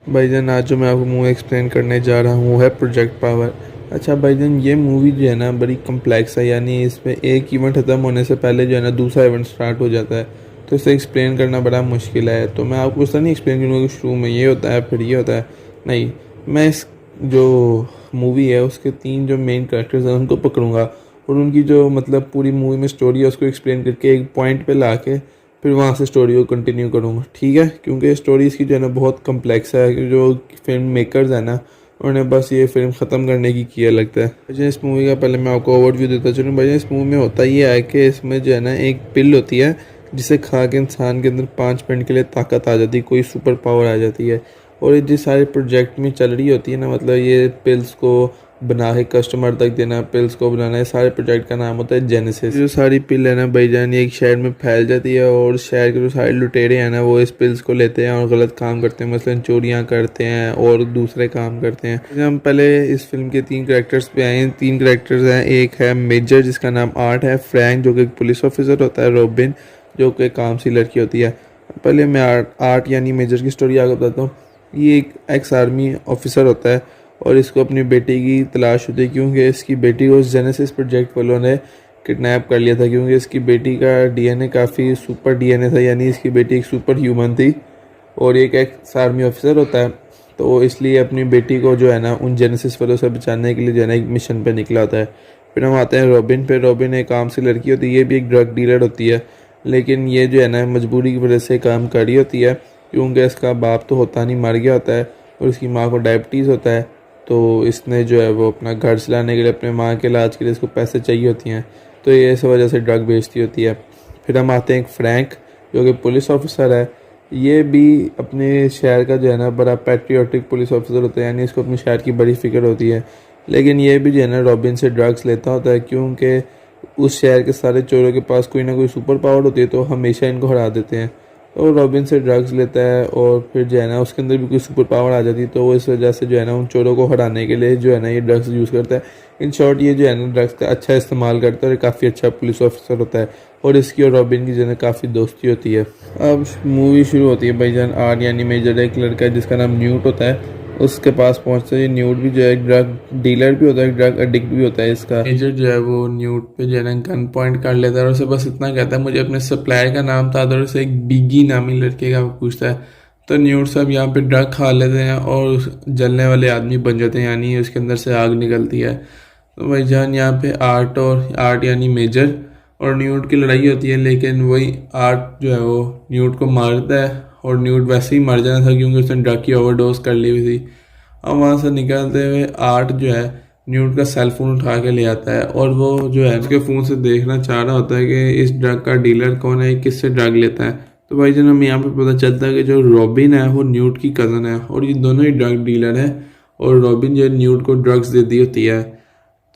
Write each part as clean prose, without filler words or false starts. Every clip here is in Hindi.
भाईजान आज जो मैं आपको मूवी एक्सप्लेन करने जा रहा हूँ वो है प्रोजेक्ट पावर। अच्छा भाईजान, ये मूवी जो है ना बड़ी कम्प्लेक्स है, यानी इसमें एक इवेंट ख़त्म होने से पहले जो है ना दूसरा इवेंट स्टार्ट हो जाता है। तो इसे एक्सप्लेन करना बड़ा मुश्किल है। तो मैं आपको उसका नहीं एक्सप्लेन करूँगा कि शुरू में ये होता है फिर ये होता है। नहीं, मैं इस जो मूवी है उसके तीन जो मेन करेक्टर्स हैं उनको पकड़ूंगा और उनकी जो मतलब पूरी मूवी में स्टोरी है उसको एक्सप्लेन करके एक पॉइंट पे ला के फिर वहाँ से स्टोरी को कंटिन्यू करूँगा, ठीक है? क्योंकि स्टोरी इसकी जो है ना बहुत कम्प्लेक्स है कि जो फिल्म मेकर्स है ना उन्होंने बस ये फिल्म ख़त्म करने की किया लगता है। भाई इस मूवी का पहले मैं आपको ओवरव्यू देता चलूँ। भाई इस मूवी में होता ये है कि इसमें जो है ना एक पिल होती है जिसे खा के इंसान के अंदर 5 मिनट के लिए ताकत आ जाती है, कोई सुपर पावर आ जाती है। और ये जिस सारे प्रोजेक्ट में चल रही होती है ना, मतलब ये पिल्स को बना के कस्टमर तक देना, पिल्स को बनाना है, सारे प्रोजेक्ट का नाम होता है जेनेसिस। जो सारी पिल है ना भाईजान ये एक शहर में फैल जाती है और शहर के जो सारे लुटेरे हैं ना वो इस पिल्स को लेते हैं और गलत काम करते हैं, मसलन चोरियां करते हैं और दूसरे काम करते हैं। हम पहले इस फिल्म के तीन करेक्टर्स पे आए हैं। तीन करेक्टर्स हैं, एक है मेजर जिसका नाम आर्ट है, फ्रैंक जो कि एक पुलिस ऑफिसर होता है, रॉबिन जो कि काम सी लड़की होती है। पहले मैं आर्ट यानी मेजर की स्टोरी आगे बताता हूँ। ये एक एक्स आर्मी ऑफिसर होता है और इसको अपनी बेटी की तलाश होती है क्योंकि इसकी बेटी को जेनेसिस प्रोजेक्ट वालों ने किडनैप कर लिया था, क्योंकि इसकी बेटी का डीएनए काफ़ी सुपर डीएनए था, यानी इसकी बेटी एक सुपर ह्यूमन थी और एक एक्स आर्मी ऑफिसर होता है। तो इसलिए अपनी बेटी को जो है ना उन जेनेसिस वालों से बचाने के लिए जो है ना एक मिशन पे निकला होता है। फिर हम आते हैं रॉबिन पे। रॉबिन एक काम से लड़की होती है, ये भी एक ड्रग डीलर होती है, लेकिन ये जो है ना मजबूरी की वजह से काम कर रही होती है क्योंकि इसका बाप तो होता नहीं, मर गया होता है और इसकी माँ को डायबिटीज़ होता है। तो इसने जो है वो अपना घर चलाने के लिए, अपने माँ के इलाज के लिए इसको पैसे चाहिए होती हैं, तो ये इस वजह से ड्रग बेचती होती है। फिर हम आते हैं एक फ्रैंक जो कि पुलिस ऑफिसर है। ये भी अपने शहर का जो है ना बड़ा पैट्रियोटिक पुलिस ऑफिसर होता है, यानी इसको अपने शहर की बड़ी फिक्र होती है। लेकिन ये भी जो है ना रॉबिन से ड्रग्स लेता होता है क्योंकि उस शहर के सारे चोरों के पास कोई ना कोई सुपर पावर होती है तो हमेशा इनको हरा देते हैं। तो रॉबिन से ड्रग्स लेता है और फिर जो है ना उसके अंदर भी कोई सुपर पावर आ जाती है, तो वो इस वजह से जो है ना उन चोरों को हराने के लिए जो है ना ये ड्रग्स यूज़ करता है। इन शॉर्ट ये जो है ना ड्रग्स का अच्छा इस्तेमाल करता है और काफ़ी अच्छा पुलिस ऑफिसर होता है और इसकी और रॉबिन की जो है ना काफ़ी दोस्ती होती है। अब मूवी शुरू होती है भाईजान। आर यानी मेजर एक लड़का है जिसका नाम न्यूट होता है, उसके पास पहुंचते ही न्यूट भी जो है ड्रग डीलर भी होता है, ड्रग एडिक्ट भी होता है। इसका मेजर जो है वो न्यूट पे जो है ना गन पॉइंट कर लेता है और उसे बस इतना कहता है मुझे अपने सप्लायर का नाम था, और उसे एक बिगी नामी लड़के का पूछता है। तो न्यूट सब यहाँ पे ड्रग खा लेते हैं और जलने वाले आदमी बन जाते हैं, यानी उसके अंदर से आग निकलती है। तो भाईजान यहाँ पे आर्ट यानी मेजर और न्यूट की लड़ाई होती है, लेकिन वही आर्ट जो है वो न्यूट को मारता है और न्यूट वैसे ही मर जाना था क्योंकि उसने ड्रग की ओवरडोज कर ली हुई थी। अब वहाँ से निकलते हुए आर्ट जो है न्यूट का सेल फोन उठा के ले आता है और वो जो है उसके फ़ोन से देखना चाह रहा होता है कि इस ड्रग का डीलर कौन है, किससे ड्रग लेता है। तो भाई जन हमें यहाँ पे पता चलता है कि जो रॉबिन है वो न्यूट की कज़न है और ये दोनों ही ड्रग डीलर है और रॉबिन जो है न्यूट को ड्रग्स दे दी होती है।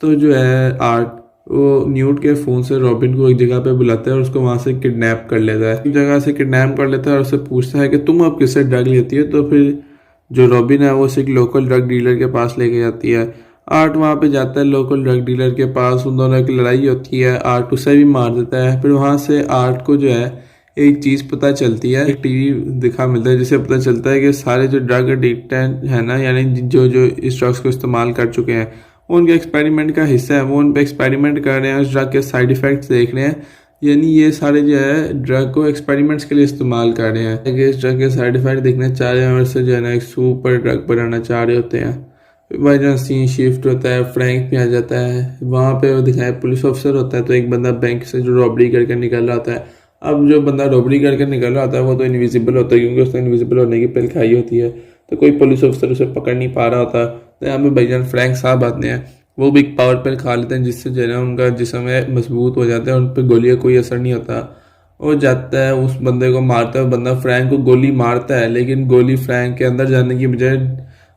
तो जो है आर्ट वो न्यूट के फ़ोन से रॉबिन को एक जगह पे बुलाता है और उसको वहाँ से किडनैप कर लेता है, एक जगह से किडनैप कर लेता है और उससे पूछता है कि तुम अब किससे ड्रग लेती हो। तो फिर जो रॉबिन है वो उसे एक लोकल ड्रग डीलर के पास लेके जाती है। आर्ट वहाँ पे जाता है लोकल ड्रग डीलर के पास, उन दोनों की लड़ाई होती है, आर्ट उसे भी मार देता है। फिर वहाँ से आर्ट को जो है एक चीज़ पता चलती है, एक टीवी दिखा मिलता है जिससे पता चलता है कि सारे जो ड्रग एडिक्ट है ना, यानी जो जो इस ड्रग्स को इस्तेमाल कर चुके हैं वो उनके एक्सपेरिमेंट का हिस्सा है, वो उन पर एक्सपेरिमेंट कर रहे हैं, उस ड्रग के साइड इफ़ेक्ट्स देख रहे हैं। यानी ये सारे जो है ड्रग को एक्सपेरिमेंट्स के लिए इस्तेमाल कर रहे हैं, कि इस ड्रग के साइड इफेक्ट देखना चाह रहे हैं और इससे जो है ना एक सुपर ड्रग बनाना चाह रहे होते हैं। भाई जहाँ सीन शिफ्ट होता है, फ्रैंक भी आ जाता है वहाँ पे, वो दिखाया पुलिस ऑफिसर होता है। तो एक बंदा बैंक से जो रॉबरी करके निकल रहा होता है, अब जो बंदा रॉबरी करके निकल रहा होता है वो तो इनविजिबल होता है क्योंकि उसने इनविजिबल होने की पिल खाई होती है, तो कोई पुलिस ऑफिसर उसे पकड़ नहीं पा रहा होता। तो यहाँ पे भाईजान फ्रैंक साहब आते हैं, वो भी एक पावर पिल खा लेते हैं जिससे जो है ना उनका जिस्म है मजबूत हो जाता है, उन पर गोली का कोई असर नहीं होता। वो जाता है उस बंदे को मारता है, बंदा फ्रैंक को गोली मारता है लेकिन गोली फ्रैंक के अंदर जाने की बजाय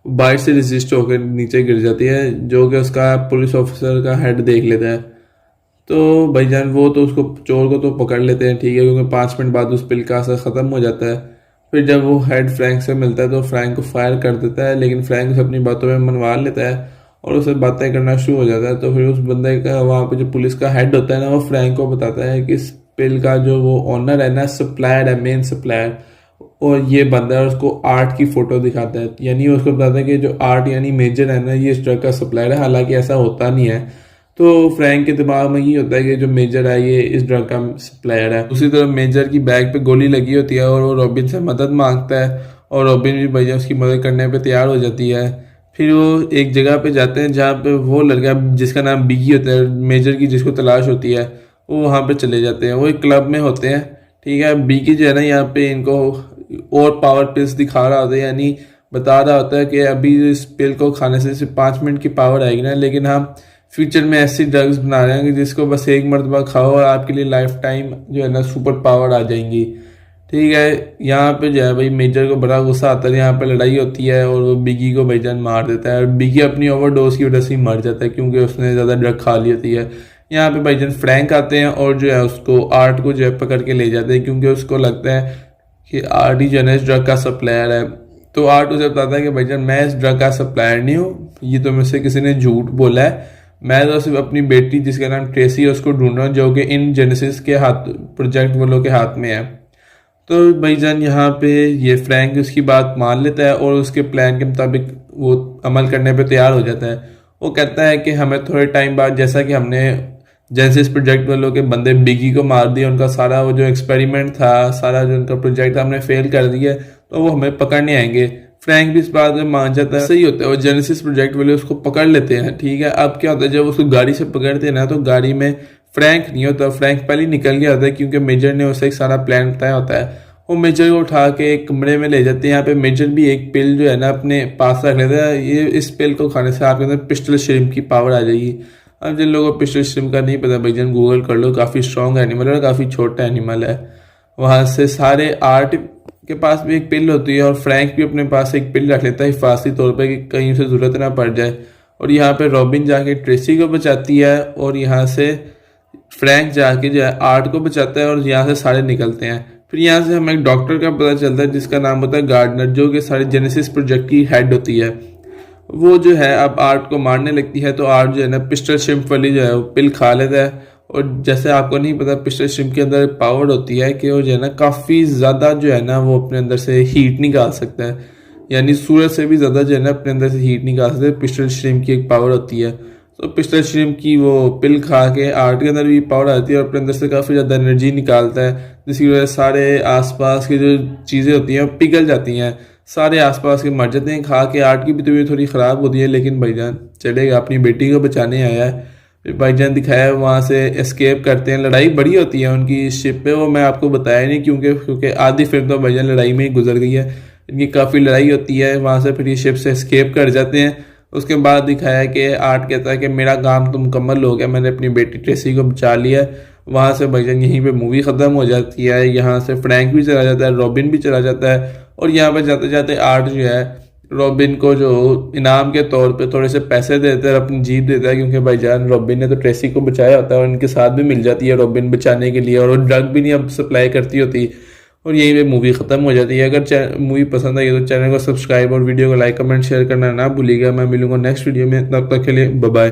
बाहर से रेजिस्ट होकर नीचे गिर जाती है, जो कि उसका पुलिस ऑफिसर का हेड देख लेता है। तो भाईजान वो तो उसको चोर को तो पकड़ लेते हैं, ठीक है, क्योंकि 5 मिनट बाद उस पिल का असर ख़त्म हो जाता है। फिर जब वो हेड फ्रैंक से मिलता है तो फ्रैंक को फायर कर देता है, लेकिन फ्रैंक उसे अपनी बातों में मनवा लेता है और उसे बातें करना शुरू हो जाता है। तो फिर उस बंदे का वहाँ पे जो पुलिस का हेड होता है ना, वो फ्रैंक को बताता है कि इस पिल का जो वो ऑनर है ना, सप्लायर है, मेन सप्लायर, और ये बंदा है उसको आर्ट की फ़ोटो दिखाता है, यानी उसको बताता है कि जो आर्ट यानी मेजर है ना, ये इस ड्रग का सप्लायर है, हालांकि ऐसा होता नहीं है। तो फ्रैंक के दिमाग में ये होता है कि जो मेजर है ये इस ड्रग का सप्लायर है। दूसरी तरफ मेजर की बैग पे गोली लगी होती है और वो रॉबिन से मदद मांगता है और रॉबिन भी भैया उसकी मदद करने पे तैयार हो जाती है। फिर वो एक जगह पे जाते हैं जहाँ पे वो लड़का जिसका नाम बिगी होता है, मेजर की जिसको तलाश होती है, वो वहाँ पे चले जाते हैं। वो एक क्लब में होते हैं, ठीक है। बिगी जो है ना यहाँ पे इनको और पावर पिल्स दिखा रहा होता है, यानी बता रहा होता है कि अभी इस पिल को खाने से सिर्फ 5 मिनट की पावर आएगी ना, लेकिन हम फ्यूचर में ऐसी ड्रग्स बना रहे हैं कि जिसको बस एक मरतबा खाओ और आपके लिए लाइफ टाइम जो है ना सुपर पावर आ जाएंगी, ठीक है। यहाँ पे जो है भाई मेजर को बड़ा गुस्सा आता है, यहाँ पे लड़ाई होती है और वो बिगी को भाईजान मार देता है और बिगी अपनी ओवरडोज की वजह से ही मर जाता है क्योंकि उसने ज़्यादा ड्रग खा ली होती है। यहाँ पे भाईजान फ्रैंक आते हैं और जो है उसको आर्ट को जो है पकड़ के ले जाते हैं क्योंकि उसको लगता है कि आर्ट ही जो है ना इस ड्रग का सप्लायर है। तो आर्ट उसे बताता है कि भाईजान मैं इस ड्रग का सप्लायर नहीं हूँ, ये तो मुझसे किसी ने झूठ बोला है, मैं तो सिर्फ अपनी बेटी जिसका नाम ट्रेसी है उसको ढूंढ रहा हूँ जो कि इन जेनेसिस के हाथ प्रोजेक्ट वालों के हाथ में है। तो भाईजान यहाँ पे ये फ्रैंक उसकी बात मान लेता है और उसके प्लान के मुताबिक वो अमल करने पे तैयार हो जाता है। वो कहता है कि हमें थोड़े टाइम बाद, जैसा कि हमने जेनेसिस प्रोजेक्ट वालों के बंदे बिगी को मार दिया, उनका सारा वो जो एक्सपेरिमेंट था, सारा जो उनका प्रोजेक्ट था हमने फेल कर दिया, तो वो हमें पकड़ने आएंगे। फ्रैंक भी इस बात में मान जाता है। सही होता है, वो जेनेसिस प्रोजेक्ट वाले उसको पकड़ लेते हैं, ठीक है। अब क्या होता है जब उसको गाड़ी से पकड़ते हैं ना, तो गाड़ी में फ्रैंक नहीं होता, फ्रैंक पहले ही निकल गया होता है क्योंकि मेजर ने उसे एक सारा प्लान बताया होता है। वो मेजर को उठा के एक कमरे में ले जाते हैं। यहाँ पे मेजर भी एक पिल जो है ना अपने पास रख लेता है, ये इस पिल को खाने से आपके अंदर पिस्टल श्रिम्प की पावर आ जाएगी। अब जिन लोगों को पिस्टल श्रिम्प का नहीं पता भाईजान गूगल कर लो, काफ़ी स्ट्रॉन्ग एनिमल है और काफ़ी छोटा एनिमल है। वहाँ से सारे आर्ट के पास भी एक पिल होती है और फ्रैंक भी अपने पास एक पिल रख लेता है हिफाजती तौर पे कि कहीं उसे ज़रूरत ना पड़ जाए। और यहाँ पे रॉबिन जाके ट्रेसी को बचाती है और यहाँ से फ्रैंक जाके जो है आर्ट को बचाता है और यहाँ से सारे निकलते हैं। फिर यहाँ से हमें एक डॉक्टर का पता चलता है जिसका नाम होता है गार्डनर, जो कि सारे जेनेसिस प्रोजेक्ट की हेड होती है। वो जो है अब आर्ट को मारने लगती है, तो आर्ट जो है ना पिस्टल श्रिम्प वाली जो है वो पिल खा लेता है। और जैसे आपको नहीं पता, पिस्टल श्रिम्प के अंदर पावर होती है कि वो जो है ना काफ़ी ज़्यादा जो है ना वो अपने अंदर से हीट निकाल सकता है, यानी सूरज से भी ज़्यादा जो है ना अपने अंदर से हीट निकाल सकता है। पिस्टल श्रिम्प की एक पावर होती है। तो पिस्टल श्रिम्प की वो पिल खा के आर्ट के अंदर भी पावर आती है और अपने अंदर से काफ़ी ज़्यादा एनर्जी निकालता है, जिसकी वजह से सारे आसपास की जो चीज़ें होती हैं वो पिघल जाती हैं, सारे आसपास के मर जाते हैं। खा के आर्ट की भी तबीयत थोड़ी ख़राब होती है, लेकिन भाईजान चलेगा, अपनी बेटी को बचाने आया है। फिर भाईजान दिखाया वहाँ से एस्केप करते हैं। लड़ाई बड़ी होती है उनकी शिप पे, वो मैं आपको बताया नहीं क्योंकि आधी फिल्म तो भाईजान लड़ाई में ही गुजर गई है। इनकी काफ़ी लड़ाई होती है वहाँ से, फिर ये शिप से एस्केप कर जाते हैं। उसके बाद दिखाया कि आर्ट कहता है कि मेरा काम तो मुकम्मल हो गया, मैंने अपनी बेटी ट्रेसी को बचा लिया। वहाँ से भाईजान यहीं पे मूवी ख़त्म हो जाती है। यहाँ से फ्रैंक भी चला जाता है, रॉबिन भी चला जाता है और यहाँ पे जाते जाते आर्ट जो है रॉबिन को जो इनाम के तौर पे थोड़े से पैसे देता है और अपनी जीप देता है, क्योंकि भाईजान रॉबिन ने तो ट्रेसी को बचाया होता है और इनके साथ भी मिल जाती है रॉबिन बचाने के लिए, और वो ड्रग भी नहीं अब सप्लाई करती होती। और यहीं पे मूवी ख़त्म हो जाती है। अगर मूवी पसंद आई तो चैनल को सब्सक्राइब और वीडियो को लाइक कमेंट शेयर करना ना भूलिएगा। मैं मिलूंगा नेक्स्ट वीडियो में, तब तक के लिए बाय बाय।